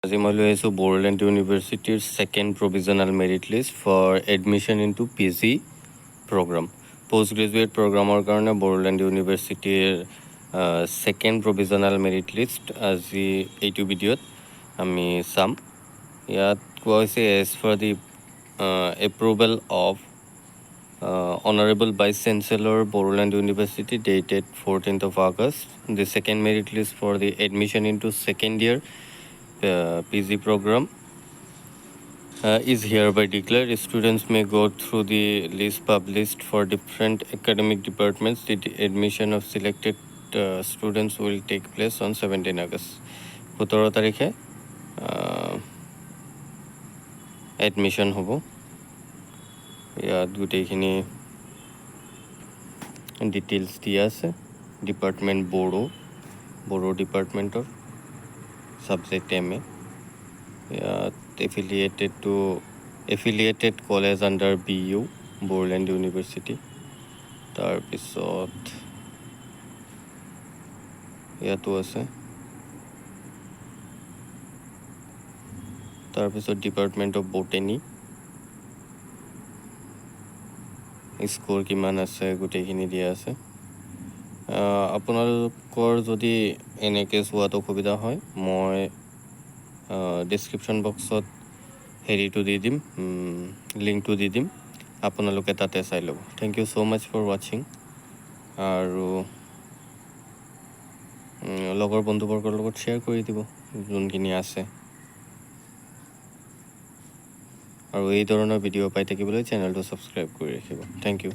আজি মই লৈ আহিছোঁ বড়োলেণ্ড ইউনিভাৰ্চিটিৰ second provisional merit list for admission into PG programme. Post graduate প্ৰগ্ৰামৰ কাৰণে বড়োলেণ্ড ইউনিভাৰ্চিটিৰ ছেকেণ্ড প্ৰভিজনেল মেৰিট লিষ্ট আজি এইটো ভিডিঅ'ত আমি চাম। ইয়াত কোৱা হৈছে as for the approval of Honorable Vice Chancellor Boroland University dated 14th of August. The second merit list for the admission into second year PG program is hereby declared. Students may go through the list published for different academic departments. The admission of selected students will take place on 17 August. 17 তাৰিখে admission হ'ব। ইয়াত গোটেইখিনি details দিয়া আছে। Department Bodo ডিপাৰ্টমেণ্টৰ subject MA। ইয়াত affiliated college under BU Bodoland university. তাৰপিছত ইয়াতো আছে। তাৰপিছত ডিপাৰ্টমেণ্ট অফ বটেনী, স্ক'ৰ কিমান আছে গোটেইখিনি দিয়া আছে। আপোনালোকৰ যদি এনেকৈ চোৱাত অসুবিধা হয় মই ডিছক্ৰিপশ্যন বক্সত হেৰিটো দি দিম, লিংকটো দি দিম, আপোনালোকে তাতে চাই ল'ব। Thank you so' much for ৱাচিং। আৰু লগৰ বন্ধুবৰ্গৰ লগত শ্বেয়াৰ কৰি দিব যোনখিনি আছে। আৰু এই ধৰণৰ ভিডিঅ' পাই থাকিবলৈ চেনেলটো ছাবস্ক্ৰাইব কৰি ৰাখিব। Thank U.